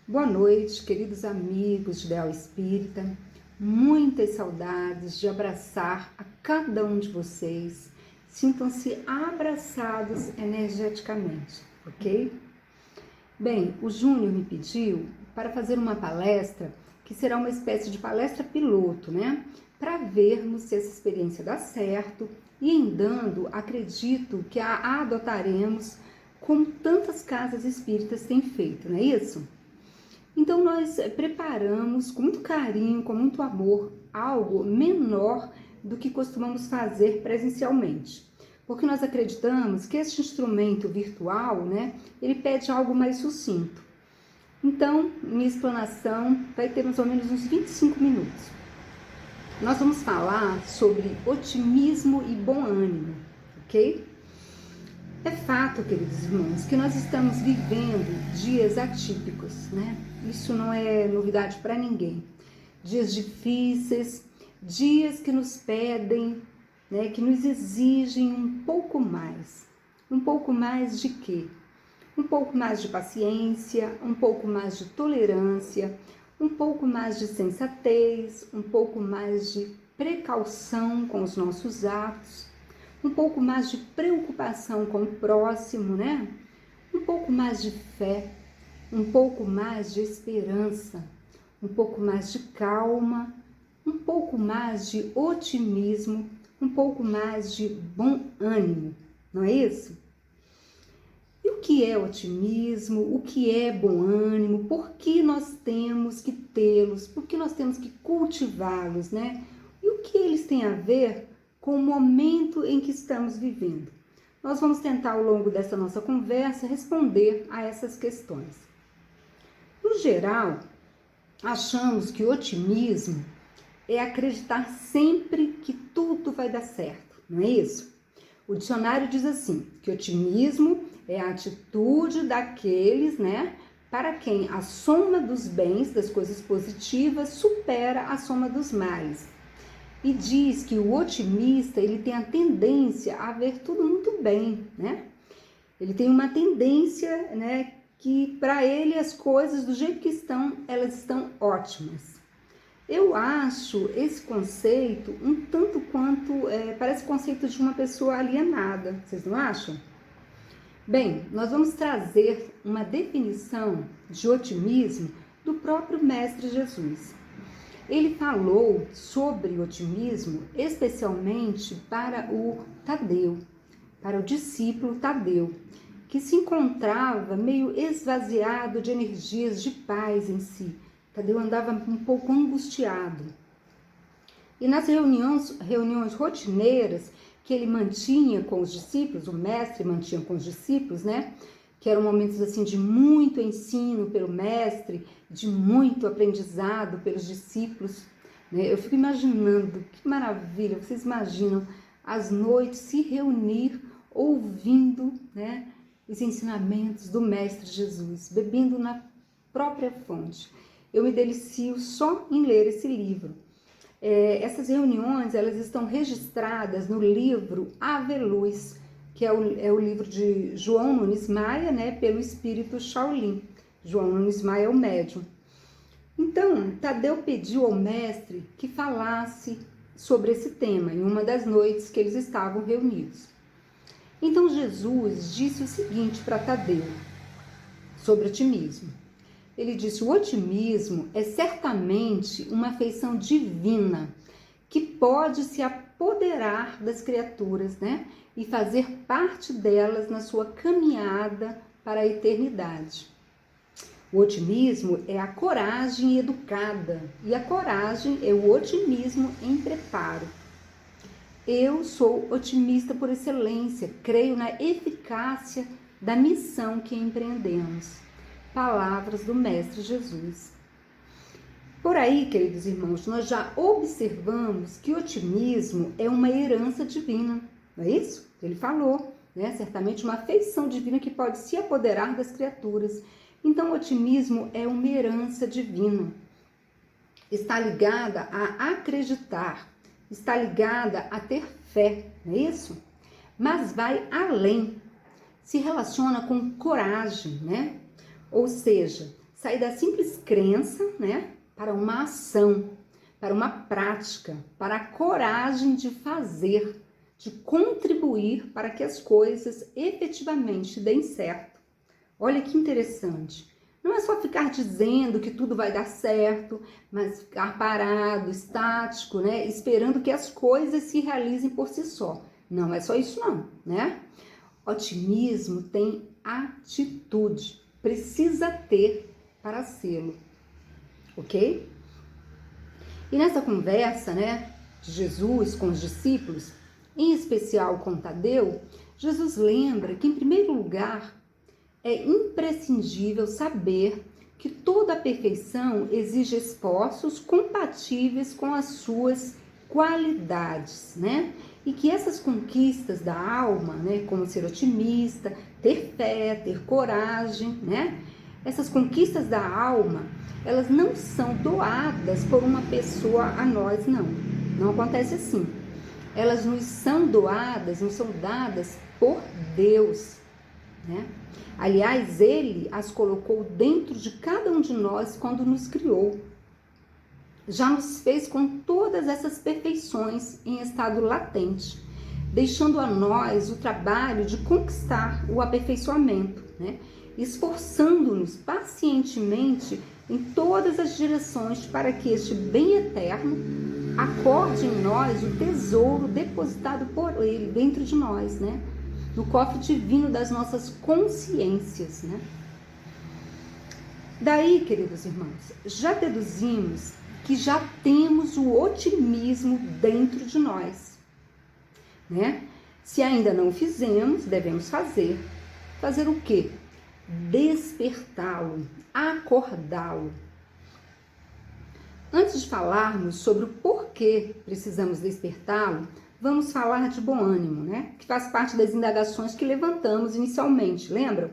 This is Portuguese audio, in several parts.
Boa noite, queridos amigos de Ideal Espírita. Muitas saudades de abraçar a cada um de vocês. Sintam-se abraçados energeticamente, ok? Bem, o Júnior me pediu para fazer uma palestra que será uma espécie de palestra piloto, né? Para vermos se essa experiência dá certo e, em dando, acredito que a adotaremos como tantas casas espíritas têm feito, não é isso? Então, nós preparamos com muito carinho, com muito amor, algo menor do que costumamos fazer presencialmente. Porque nós acreditamos que este instrumento virtual, né, ele pede algo mais sucinto. Então, minha explanação vai ter mais ou menos uns 25 minutos. Nós vamos falar sobre otimismo e bom ânimo, ok? É fato, queridos irmãos, que nós estamos vivendo dias atípicos, né? Isso não é novidade para ninguém. Dias difíceis, dias que nos pedem, né, que nos exigem um pouco mais. Um pouco mais de quê? Um pouco mais de paciência, um pouco mais de tolerância, um pouco mais de sensatez, um pouco mais de precaução com os nossos atos, um pouco mais de preocupação com o próximo, né? Um pouco mais de fé, um pouco mais de esperança, um pouco mais de calma, um pouco mais de otimismo, um pouco mais de bom ânimo, não é isso? E o que é otimismo? O que é bom ânimo? Por que nós temos que tê-los? Por que nós temos que cultivá-los, né? E o que eles têm a ver com o momento em que estamos vivendo? Nós vamos tentar, ao longo dessa nossa conversa, responder a essas questões. No geral, achamos que o otimismo é acreditar sempre que tudo vai dar certo, não é isso? O dicionário diz assim, que otimismo é a atitude daqueles, né, para quem a soma dos bens, das coisas positivas, supera a soma dos males. E diz que o otimista, ele tem a tendência a ver tudo muito bem, né? Ele tem uma tendência, né, que para ele as coisas do jeito que estão, elas estão ótimas. Eu acho esse conceito um tanto quanto, parece o conceito de uma pessoa alienada, vocês não acham? Bem, nós vamos trazer uma definição de otimismo do próprio Mestre Jesus. Ele falou sobre otimismo especialmente para o Tadeu, para o discípulo Tadeu, que se encontrava meio esvaziado de energias de paz em si. Tadeu andava um pouco angustiado. E nas reuniões rotineiras que ele mantinha com os discípulos, o mestre mantinha com os discípulos, né? Que eram momentos assim de muito ensino pelo mestre, de muito aprendizado pelos discípulos, né? Eu fico imaginando, que maravilha, vocês imaginam as noites se reunir ouvindo, né, os ensinamentos do Mestre Jesus, bebendo na própria fonte. Eu me delicio só em ler esse livro. Essas reuniões, elas estão registradas no livro Ave Luz, que é o livro de João Nunes Maia, né, pelo espírito Shaolin. João Nunes Maia é o médium. Então, Tadeu pediu ao mestre que falasse sobre esse tema em uma das noites que eles estavam reunidos. Então, Jesus disse o seguinte para Tadeu sobre otimismo. Ele disse: o otimismo é certamente uma afeição divina que pode se apoderar das criaturas, né? E fazer parte delas na sua caminhada para a eternidade. O otimismo é a coragem educada e a coragem é o otimismo em preparo. Eu sou otimista por excelência, creio na eficácia da missão que empreendemos. Palavras do Mestre Jesus. Por aí, queridos irmãos, nós já observamos que o otimismo é uma herança divina, não é isso? Ele falou, né? Certamente uma afeição divina que pode se apoderar das criaturas. Então, o otimismo é uma herança divina. Está ligada a acreditar, está ligada a ter fé, não é isso? Mas vai além, se relaciona com coragem, né? Ou seja, sair da simples crença, né, para uma ação, para uma prática, para a coragem de fazer, de contribuir para que as coisas efetivamente deem certo. Olha que interessante. Não é só ficar dizendo que tudo vai dar certo, mas ficar parado, estático, né, esperando que as coisas se realizem por si só. Não é só isso não, né? Otimismo tem atitude, precisa ter para sê-lo, ok? E nessa conversa, né, de Jesus com os discípulos, em especial com Tadeu, Jesus lembra que, em primeiro lugar, é imprescindível saber que toda a perfeição exige esforços compatíveis com as suas qualidades, né? E que essas conquistas da alma, né, como ser otimista, ter fé, ter coragem, né? Essas conquistas da alma, elas não são doadas por uma pessoa a nós, não. Não acontece assim. Elas nos são doadas, nos são dadas por Deus, né? Aliás, Ele as colocou dentro de cada um de nós quando nos criou. Já nos fez com todas essas perfeições em estado latente, deixando a nós o trabalho de conquistar o aperfeiçoamento, né? Esforçando-nos pacientemente em todas as direções para que este bem eterno acorde em nós o tesouro depositado por Ele dentro de nós, né? No cofre divino das nossas consciências, né? Daí, queridos irmãos, já deduzimos que já temos o otimismo dentro de nós, né? Se ainda não fizemos, devemos fazer. Fazer o quê? Despertá-lo, acordá-lo. Antes de falarmos sobre o porquê precisamos despertá-lo, vamos falar de bom ânimo, né? Que faz parte das indagações que levantamos inicialmente, lembram?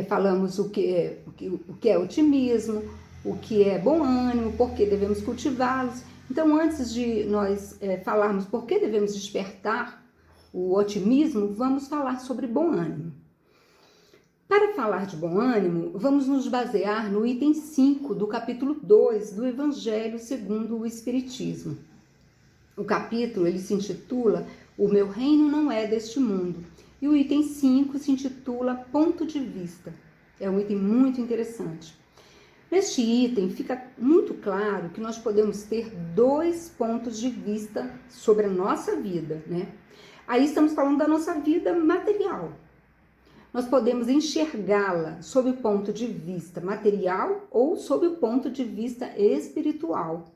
Falamos o que é otimismo, o que é bom ânimo, por que devemos cultivá-los. Então, antes de nós falarmos por que devemos despertar o otimismo, vamos falar sobre bom ânimo. Para falar de bom ânimo, vamos nos basear no item 5 do capítulo 2 do Evangelho segundo o Espiritismo. O capítulo ele se intitula O Meu Reino Não É Deste Mundo e o item 5 se intitula Ponto de Vista. É um item muito interessante. Neste item fica muito claro que nós podemos ter dois pontos de vista sobre a nossa vida, né? Aí estamos falando da nossa vida material. Nós podemos enxergá-la sob o ponto de vista material ou sob o ponto de vista espiritual.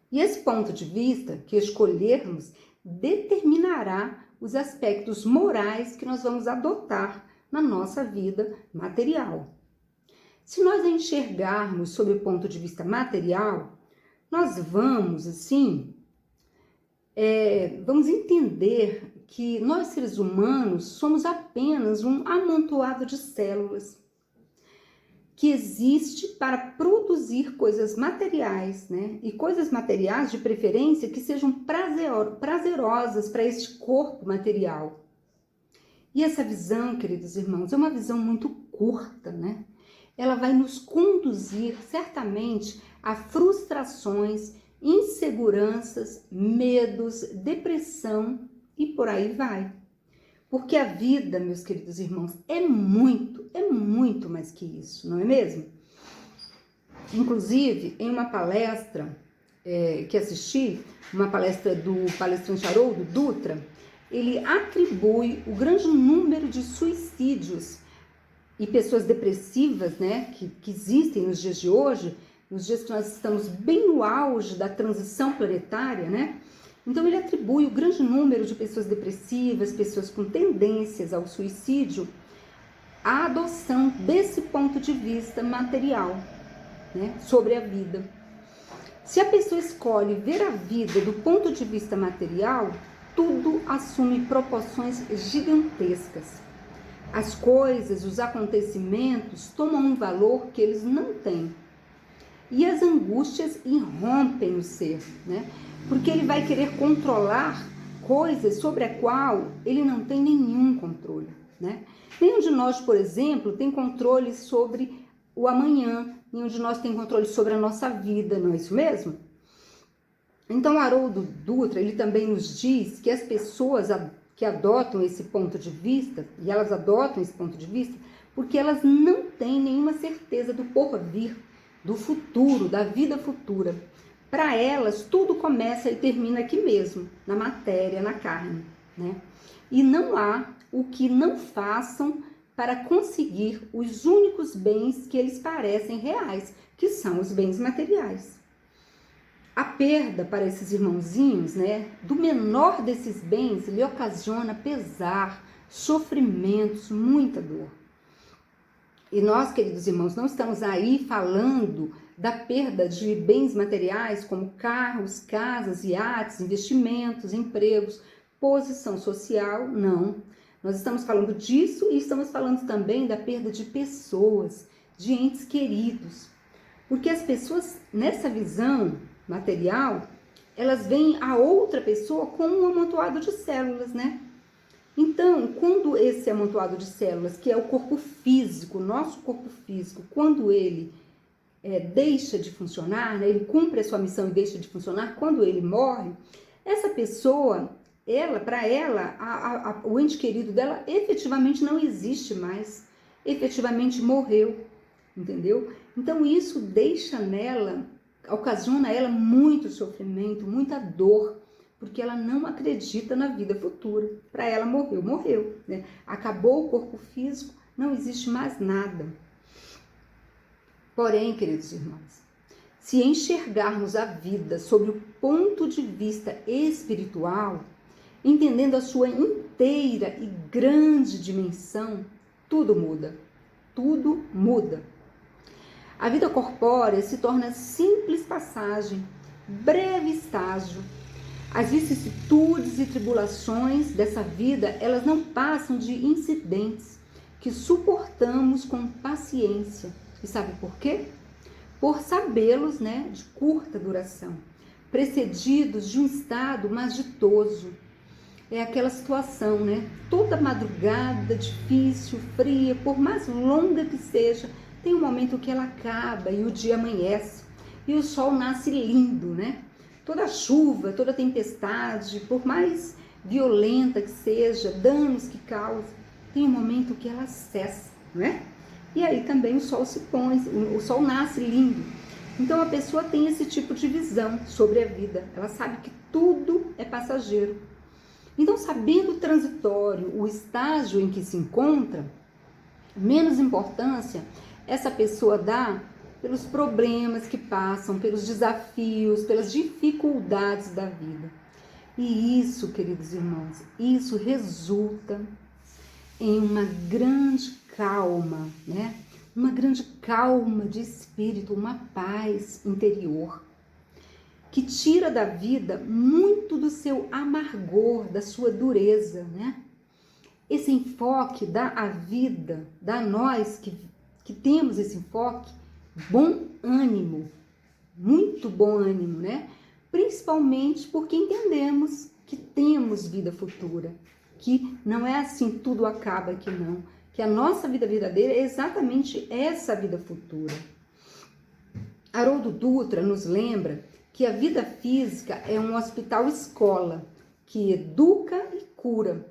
E esse ponto de vista que escolhermos determinará os aspectos morais que nós vamos adotar na nossa vida material. Se nós a enxergarmos sob o ponto de vista material, nós vamos, assim, vamos entender que nós, seres humanos, somos apenas um amontoado de células que existe para produzir coisas materiais, né? E coisas materiais, de preferência, que sejam prazerosas para este corpo material. E essa visão, queridos irmãos, é uma visão muito curta, né? Ela vai nos conduzir, certamente, a frustrações, inseguranças, medos, depressão e por aí vai. Porque a vida, meus queridos irmãos, é muito mais que isso, não é mesmo? Inclusive, em uma palestra que assisti, uma palestra do palestrante Haroldo Dutra, ele atribui o grande número de suicídios e pessoas depressivas, né, que existem nos dias de hoje, nos dias que nós estamos bem no auge da transição planetária, né? Então ele atribui o grande número de pessoas depressivas, pessoas com tendências ao suicídio, à adoção desse ponto de vista material, né, sobre a vida. Se a pessoa escolhe ver a vida do ponto de vista material, tudo assume proporções gigantescas. As coisas, os acontecimentos tomam um valor que eles não têm. E as angústias irrompem o ser, né? Porque ele vai querer controlar coisas sobre a qual ele não tem nenhum controle, né? Nenhum de nós, por exemplo, tem controle sobre o amanhã, nenhum de nós tem controle sobre a nossa vida, não é isso mesmo? Então, Haroldo Dutra, ele também nos diz que as pessoas que adotam esse ponto de vista, e elas adotam esse ponto de vista, porque elas não têm nenhuma certeza do porvir, do futuro, da vida futura. Para elas, tudo começa e termina aqui mesmo, na matéria, na carne, né? E não há o que não façam para conseguir os únicos bens que eles parecem reais, que são os bens materiais. A perda para esses irmãozinhos, né, do menor desses bens, lhe ocasiona pesar, sofrimentos, muita dor. E nós, queridos irmãos, não estamos aí falando da perda de bens materiais como carros, casas, iates, investimentos, empregos, posição social, não. Nós estamos falando disso e estamos falando também da perda de pessoas, de entes queridos. Porque as pessoas, nessa visão material, elas veem a outra pessoa como um amontoado de células, né? Então, quando esse amontoado de células, que é o corpo físico, nosso corpo físico, quando ele deixa de funcionar, né, ele cumpre a sua missão e deixa de funcionar, quando ele morre, essa pessoa, para ela, o ente querido dela efetivamente não existe mais, efetivamente morreu, entendeu? Então, isso deixa nela, ocasiona a ela muito sofrimento, muita dor, porque ela não acredita na vida futura. Para ela, morreu, né? Acabou o corpo físico, não existe mais nada. Porém, queridos irmãos, se enxergarmos a vida sob o ponto de vista espiritual, entendendo a sua inteira e grande dimensão, tudo muda. Tudo muda. A vida corpórea se torna simples passagem, breve estágio. As vicissitudes e tribulações dessa vida, elas não passam de incidentes que suportamos com paciência. E sabe por quê? Por sabê-los, né, de curta duração, precedidos de um estado mais ditoso. É aquela situação, né? Toda madrugada, difícil, fria, por mais longa que seja, tem um momento que ela acaba e o dia amanhece e o sol nasce lindo, né? Toda chuva, toda tempestade, por mais violenta que seja, danos que causa, tem um momento que ela cessa, né? E aí também o sol se põe, o sol nasce lindo. Então a pessoa tem esse tipo de visão sobre a vida. Ela sabe que tudo é passageiro. Então, sabendo o transitório, o estágio em que se encontra, menos importância essa pessoa dá pelos problemas que passam, pelos desafios, pelas dificuldades da vida. E isso, queridos irmãos, isso resulta em uma grande calma, né? Uma grande calma de espírito, uma paz interior, que tira da vida muito do seu amargor, da sua dureza, né? Esse enfoque dá à vida, dá a nós que temos esse enfoque, bom ânimo, muito bom ânimo, né? Principalmente porque entendemos que temos vida futura, que não é assim, tudo acaba aqui não, que a nossa vida verdadeira é exatamente essa vida futura. Haroldo Dutra nos lembra que a vida física é um hospital-escola que educa e cura.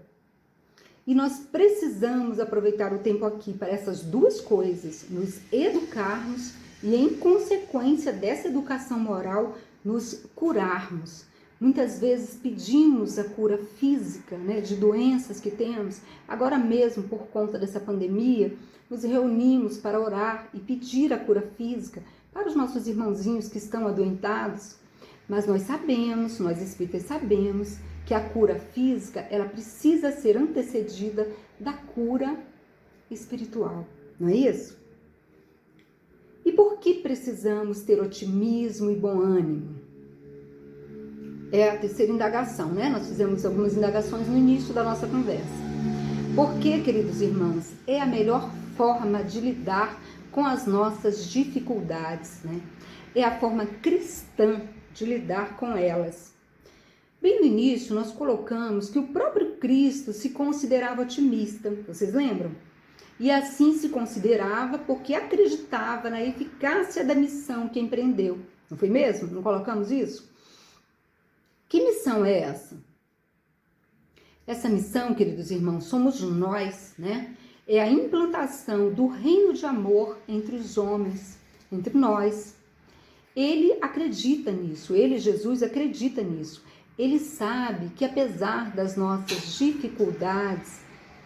E nós precisamos aproveitar o tempo aqui para essas duas coisas, nos educarmos e, em consequência dessa educação moral, nos curarmos. Muitas vezes pedimos a cura física, né, de doenças que temos. Agora mesmo, por conta dessa pandemia, nos reunimos para orar e pedir a cura física para os nossos irmãozinhos que estão adoentados. Mas nós sabemos, nós espíritas sabemos, que a cura física, ela precisa ser antecedida da cura espiritual, não é isso? E por que precisamos ter otimismo e bom ânimo? É a terceira indagação, né? Nós fizemos algumas indagações no início da nossa conversa. Porque, queridos irmãos, é a melhor forma de lidar com as nossas dificuldades, né? É a forma cristã de lidar com elas. Bem no início, nós colocamos que o próprio Cristo se considerava otimista, vocês lembram? E assim se considerava porque acreditava na eficácia da missão que empreendeu. Não foi mesmo? Não colocamos isso? Que missão é essa? Essa missão, queridos irmãos, somos nós, né? É a implantação do reino de amor entre os homens, entre nós. Ele acredita nisso, ele, Jesus, acredita nisso. Ele sabe que apesar das nossas dificuldades,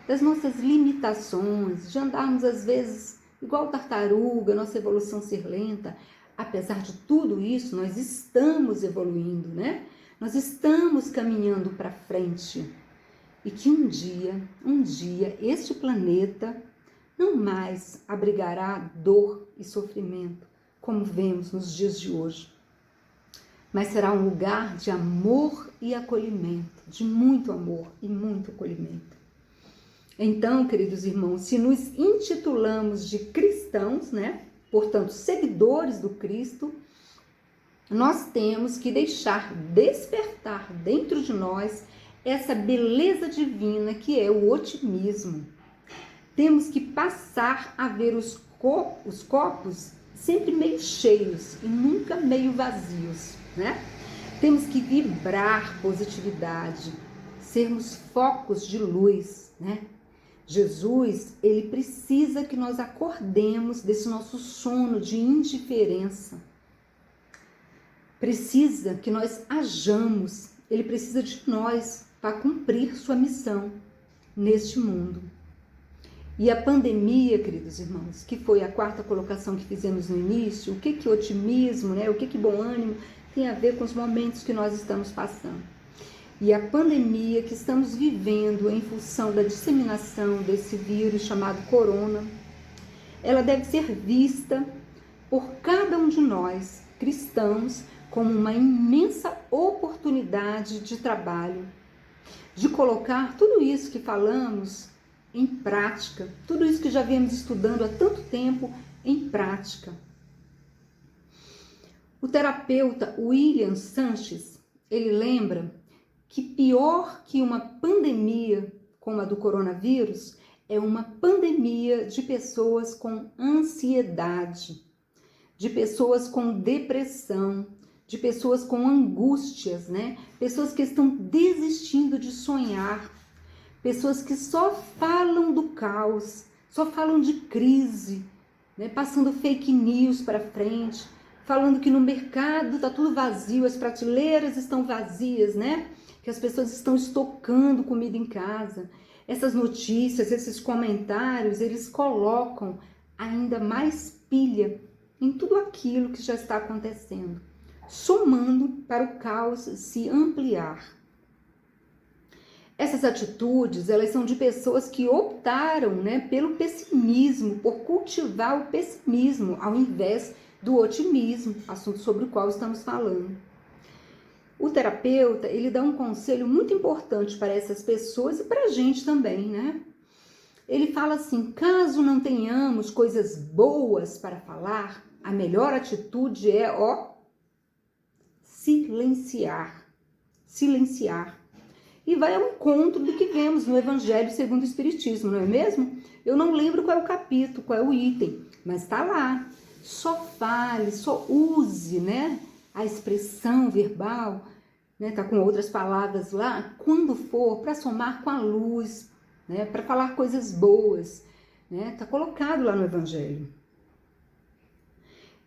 das nossas limitações, de andarmos às vezes igual tartaruga, nossa evolução ser lenta, apesar de tudo isso, nós estamos evoluindo, né? Nós estamos caminhando para frente. E que um dia, este planeta não mais abrigará dor e sofrimento, como vemos nos dias de hoje, mas será um lugar de amor e acolhimento, de muito amor e muito acolhimento. Então, queridos irmãos, se nos intitulamos de cristãos, né, portanto, seguidores do Cristo, nós temos que deixar despertar dentro de nós essa beleza divina que é o otimismo. Temos que passar a ver os copos sempre meio cheios e nunca meio vazios, né? Temos que vibrar positividade, sermos focos de luz, né? Jesus, ele precisa que nós acordemos desse nosso sono de indiferença. Precisa que nós hajamos, ele precisa de nós para cumprir sua missão neste mundo. E a pandemia, queridos irmãos, que foi a quarta colocação que fizemos no início, o que otimismo, né? O que bom ânimo tem a ver com os momentos que nós estamos passando. E a pandemia que estamos vivendo em função da disseminação desse vírus chamado corona, ela deve ser vista por cada um de nós, cristãos, como uma imensa oportunidade de trabalho, de colocar tudo isso que falamos em prática, tudo isso que já viemos estudando há tanto tempo em prática. O terapeuta William Sanches, ele lembra que pior que uma pandemia como a do coronavírus é uma pandemia de pessoas com ansiedade, de pessoas com depressão, de pessoas com angústias, né? Pessoas que estão desistindo de sonhar, pessoas que só falam do caos, só falam de crise, né? Passando fake news para frente, falando que no mercado está tudo vazio, as prateleiras estão vazias, né? Que as pessoas estão estocando comida em casa. Essas notícias, esses comentários, eles colocam ainda mais pilha em tudo aquilo que já está acontecendo, somando para o caos se ampliar. Essas atitudes, elas são de pessoas que optaram, né, pelo pessimismo, por cultivar o pessimismo ao invés do otimismo, assunto sobre o qual estamos falando. O terapeuta, ele dá um conselho muito importante para essas pessoas e para a gente também, né? Ele fala assim: caso não tenhamos coisas boas para falar, a melhor atitude é, silenciar. Silenciar. E vai ao encontro do que vemos no Evangelho segundo o Espiritismo, não é mesmo? Eu não lembro qual é o capítulo, qual é o item, mas está lá. Só fale, só use, né, a expressão verbal, né, tá com outras palavras lá, quando for para somar com a luz, né, para falar coisas boas, né, tá colocado lá no Evangelho.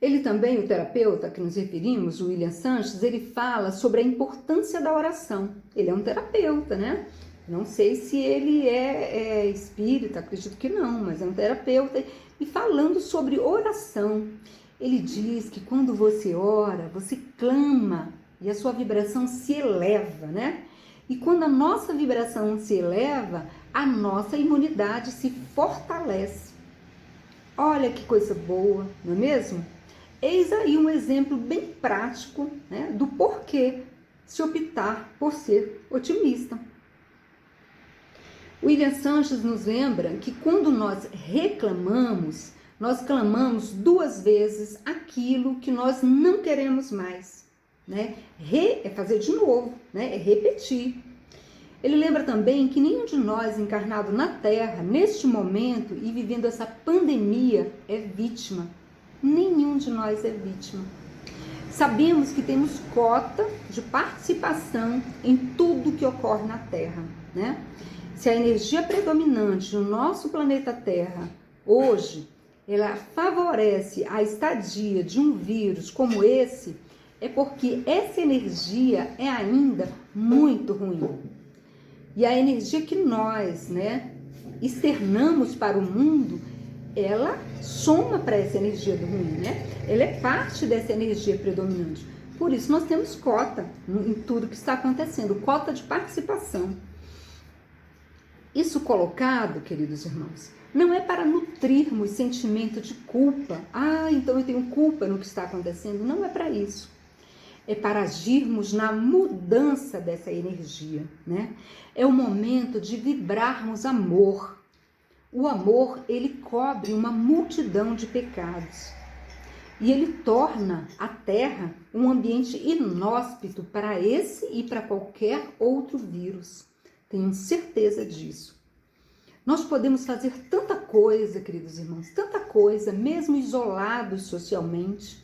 Ele também, o terapeuta a que nos referimos, o William Sanches, ele fala sobre a importância da oração. Ele é um terapeuta, né? Não sei se ele é espírita, acredito que não, mas é um terapeuta. E falando sobre oração, ele diz que quando você ora, você clama e a sua vibração se eleva, né? E quando a nossa vibração se eleva, a nossa imunidade se fortalece. Olha que coisa boa, não é mesmo? Eis aí um exemplo bem prático, né, do porquê se optar por ser otimista. William Sanches nos lembra que quando nós reclamamos, nós clamamos 2 vezes aquilo que nós não queremos mais, né? É fazer de novo, né? É repetir. Ele lembra também que nenhum de nós encarnado na Terra, neste momento e vivendo essa pandemia, é vítima. Nenhum de nós é vítima. Sabemos que temos cota de participação em tudo que ocorre na Terra, né? Se a energia predominante no nosso planeta Terra hoje, ela favorece a estadia de um vírus como esse, é porque essa energia é ainda muito ruim. E a energia que nós, né, externamos para o mundo, ela soma para essa energia do ruim, né? Ela é parte dessa energia predominante. Por isso nós temos cota em tudo que está acontecendo, cota de participação. Isso colocado, queridos irmãos, não é para nutrirmos sentimento de culpa. Ah, então eu tenho culpa no que está acontecendo. Não é para isso. É para agirmos na mudança dessa energia, né? É o momento de vibrarmos amor. O amor, ele cobre uma multidão de pecados. E ele torna a Terra um ambiente inóspito para esse e para qualquer outro vírus. Tenho certeza disso. Nós podemos fazer tanta coisa, queridos irmãos, tanta coisa, mesmo isolados socialmente.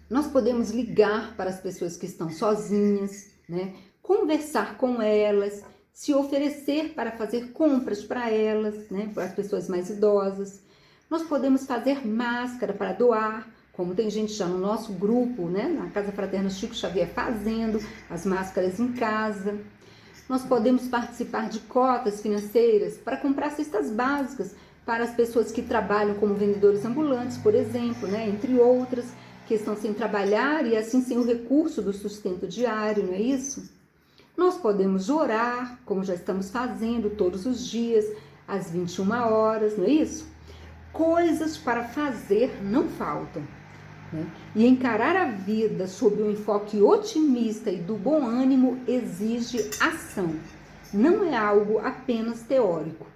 Nós podemos ligar para as pessoas que estão sozinhas, né? Conversar com elas, se oferecer para fazer compras para elas, né? Para as pessoas mais idosas. Nós podemos fazer máscara para doar, como tem gente já no nosso grupo, né? Na Casa Fraterna Chico Xavier fazendo as máscaras em casa. Nós podemos participar de cotas financeiras para comprar cestas básicas para as pessoas que trabalham como vendedores ambulantes, por exemplo, né? Entre outras, que estão sem trabalhar e assim sem o recurso do sustento diário, não é isso? Nós podemos orar, como já estamos fazendo todos os dias, às 21 horas, não é isso? Coisas para fazer não faltam, né? E encarar a vida sob um enfoque otimista e do bom ânimo exige ação. Não é algo apenas teórico.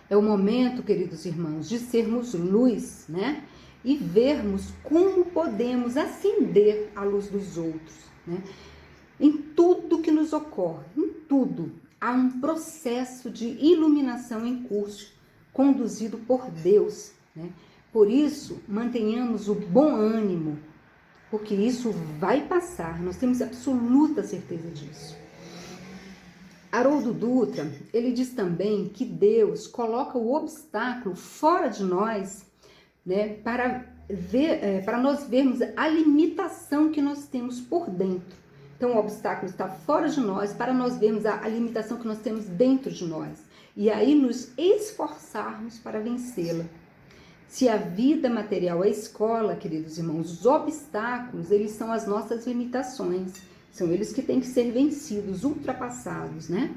É o momento, queridos irmãos, de sermos luz, né? E vermos como podemos acender a luz dos outros, né? Em tudo que nos ocorre, em tudo, há um processo de iluminação em curso, conduzido por Deus, né? Por isso, mantenhamos o bom ânimo, porque isso vai passar, nós temos absoluta certeza disso. Haroldo Dutra, ele diz também que Deus coloca o obstáculo fora de nós, né, para nós vermos a limitação que nós temos por dentro. Então, o obstáculo está fora de nós para nós vermos a limitação que nós temos dentro de nós. E aí nos esforçarmos para vencê-la. Se a vida material é escola, queridos irmãos, os obstáculos, eles são as nossas limitações. São eles que têm que ser vencidos, ultrapassados, né?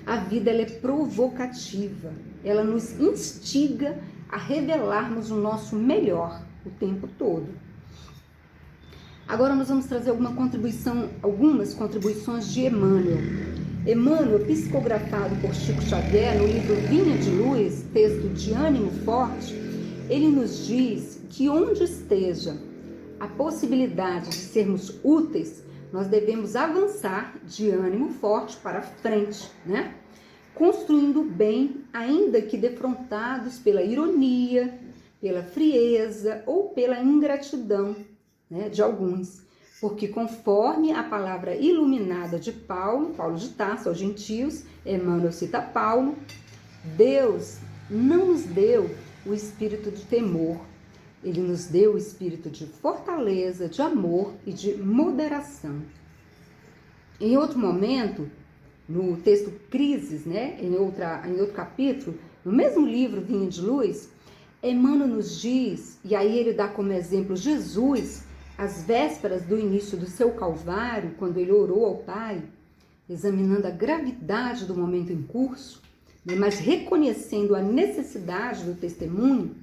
A vida, ela é provocativa. Ela nos instiga a revelarmos o nosso melhor o tempo todo. Agora nós vamos trazer algumas contribuições de Emmanuel. Emmanuel, psicografado por Chico Xavier no livro Vinha de Luz, texto de ânimo forte, ele nos diz que onde esteja a possibilidade de sermos úteis, nós devemos avançar de ânimo forte para frente, né? Construindo o bem, ainda que defrontados pela ironia, pela frieza ou pela ingratidão, né, de alguns. Porque conforme a palavra iluminada de Paulo de Tarso aos gentios, Emmanuel cita Paulo, Deus não nos deu o espírito de temor, ele nos deu o espírito de fortaleza, de amor e de moderação. Em outro momento, no texto Crises, né, em outro capítulo, no mesmo livro Vinha de Luz, Emmanuel nos diz, e aí ele dá como exemplo Jesus, às vésperas do início do seu Calvário, quando ele orou ao Pai, examinando a gravidade do momento em curso, né, mas reconhecendo a necessidade do testemunho,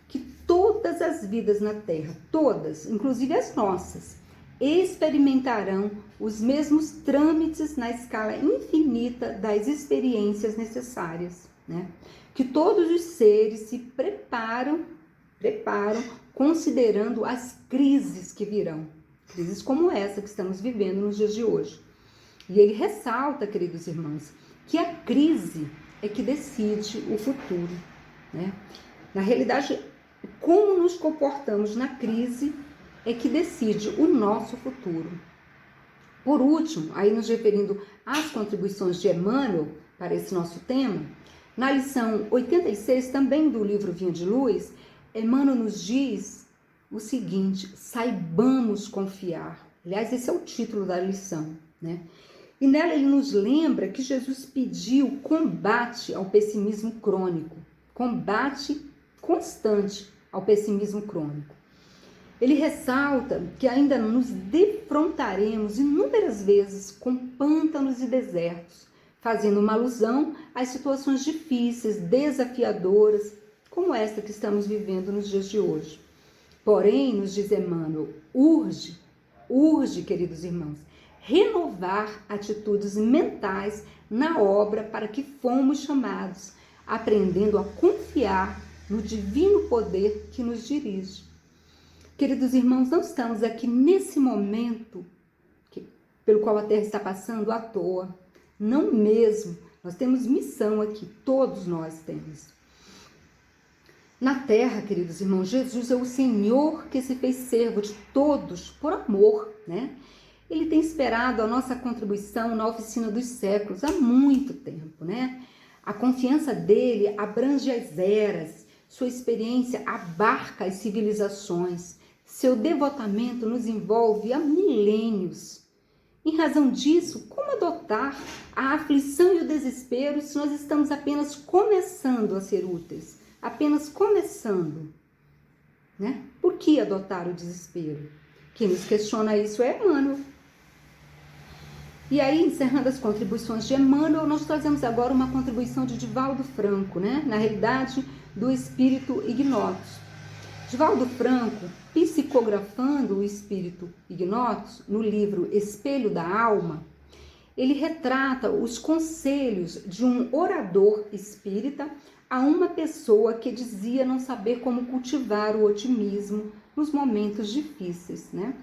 que todas as vidas na Terra, todas, inclusive as nossas, experimentarão os mesmos trâmites na escala infinita das experiências necessárias, né? Que todos os seres se preparam considerando as crises que virão, crises como essa que estamos vivendo nos dias de hoje. E ele ressalta, queridos irmãos, que a crise é que decide o futuro, né? Na realidade, como nos comportamos na crise é que decide o nosso futuro. Por último, aí nos referindo às contribuições de Emmanuel para esse nosso tema, na lição 86, também do livro Vinha de Luz, Emmanuel nos diz o seguinte: saibamos confiar. Aliás, esse é o título da lição, né? E nela ele nos lembra que Jesus pediu combate ao pessimismo crônico, combate constante ao pessimismo crônico. Ele ressalta que ainda nos defrontaremos inúmeras vezes com pântanos e desertos, fazendo uma alusão às situações difíceis, desafiadoras, como esta que estamos vivendo nos dias de hoje. Porém, nos diz Emmanuel, urge, queridos irmãos, renovar atitudes mentais na obra para que fomos chamados, aprendendo a confiar no divino poder que nos dirige. Queridos irmãos, não estamos aqui nesse momento pelo qual a Terra está passando à toa. Não mesmo. Nós temos missão aqui, todos nós temos. Na Terra, queridos irmãos, Jesus é o Senhor que se fez servo de todos por amor, né? Ele tem esperado a nossa contribuição na oficina dos séculos há muito tempo, né? A confiança dele abrange as eras, sua experiência abarca as civilizações, seu devotamento nos envolve há milênios. Em razão disso, como adotar a aflição e o desespero se nós estamos apenas começando a ser úteis? Apenas começando, né? Por que adotar o desespero? Quem nos questiona isso é Emmanuel. E aí, encerrando as contribuições de Emmanuel, nós trazemos agora uma contribuição de Divaldo Franco, né? Na realidade, do espírito ignotus. Divaldo Franco, psicografando o espírito ignotus, no livro Espelho da Alma, ele retrata os conselhos de um orador espírita a uma pessoa que dizia não saber como cultivar o otimismo nos momentos difíceis, né?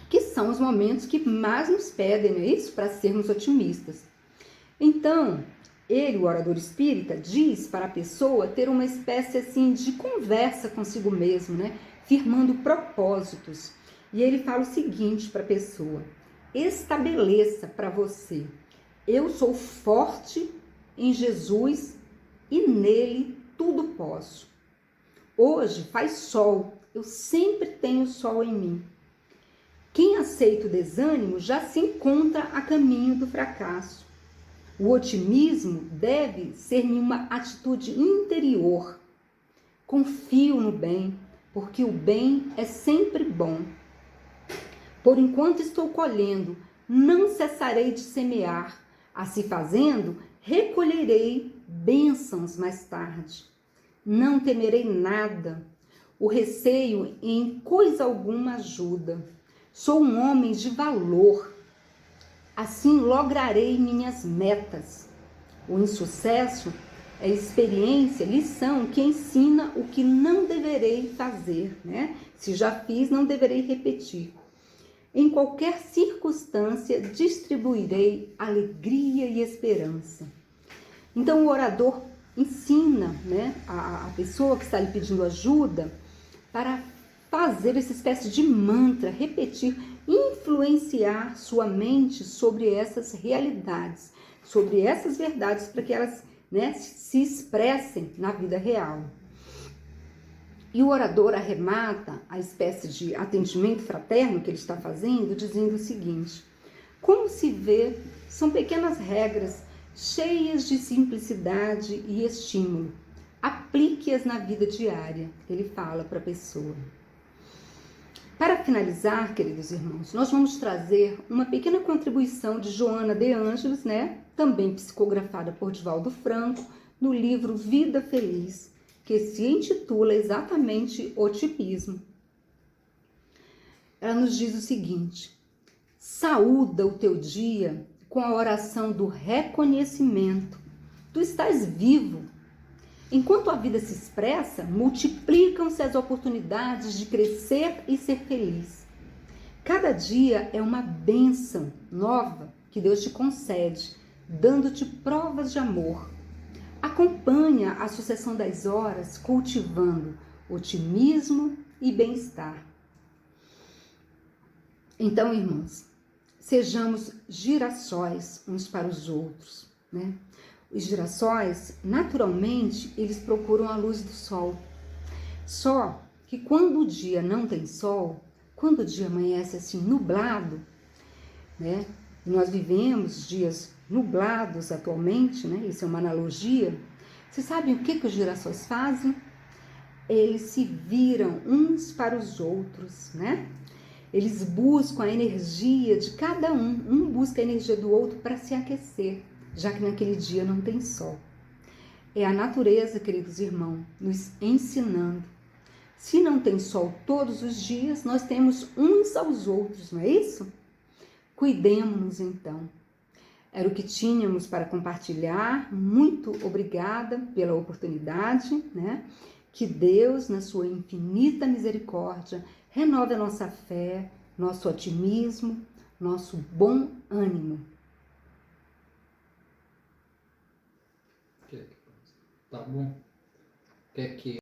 Que são os momentos que mais nos pedem, não é isso? Para sermos otimistas. Então, ele, o orador espírita, diz para a pessoa ter uma espécie assim de conversa consigo mesmo, né? Firmando propósitos. E ele fala o seguinte para a pessoa: estabeleça para você, eu sou forte em Jesus e nele tudo posso. Hoje faz sol, eu sempre tenho sol em mim. Quem aceita o desânimo já se encontra a caminho do fracasso. O otimismo deve ser-me uma atitude interior. Confio no bem, porque o bem é sempre bom. Por enquanto estou colhendo, não cessarei de semear. Assim fazendo, recolherei bênçãos mais tarde. Não temerei nada. O receio em coisa alguma ajuda. Sou um homem de valor. Assim lograrei minhas metas. O insucesso é experiência, lição que ensina o que não deverei fazer, né? Se já fiz, não deverei repetir. Em qualquer circunstância, distribuirei alegria e esperança. Então, o orador ensina, né, a pessoa que está lhe pedindo ajuda para fazer essa espécie de mantra, repetir, influenciar sua mente sobre essas realidades, sobre essas verdades, para que elas, né, se expressem na vida real. E o orador arremata a espécie de atendimento fraterno que ele está fazendo, dizendo o seguinte: como se vê, são pequenas regras cheias de simplicidade e estímulo. Aplique-as na vida diária, ele fala para a pessoa. Para finalizar, queridos irmãos, nós vamos trazer uma pequena contribuição de Joana de Ângeles, né? Também psicografada por Divaldo Franco, no livro Vida Feliz, que se intitula exatamente Otimismo. Ela nos diz o seguinte: saúda o teu dia com a oração do reconhecimento. Tu estás vivo. Enquanto a vida se expressa, multiplicam-se as oportunidades de crescer e ser feliz. Cada dia é uma bênção nova que Deus te concede, dando-te provas de amor. Acompanha a sucessão das horas cultivando otimismo e bem-estar. Então, irmãos, sejamos girassóis uns para os outros, né? Os girassóis, naturalmente, eles procuram a luz do sol. Só que quando o dia não tem sol, quando o dia amanhece assim nublado, né? Nós vivemos dias nublados atualmente, né? Isso é uma analogia. Vocês sabem o que os girassóis fazem? Eles se viram uns para os outros, né? Eles buscam a energia de cada um busca a energia do outro para se aquecer, já que naquele dia não tem sol. É a natureza, queridos irmãos, nos ensinando. Se não tem sol todos os dias, nós temos uns aos outros, não é isso? Cuidemos-nos então. Era o que tínhamos para compartilhar. Muito obrigada pela oportunidade, né? Que Deus, na sua infinita misericórdia, renove a nossa fé, nosso otimismo, nosso bom ânimo. Tá bom? Quer que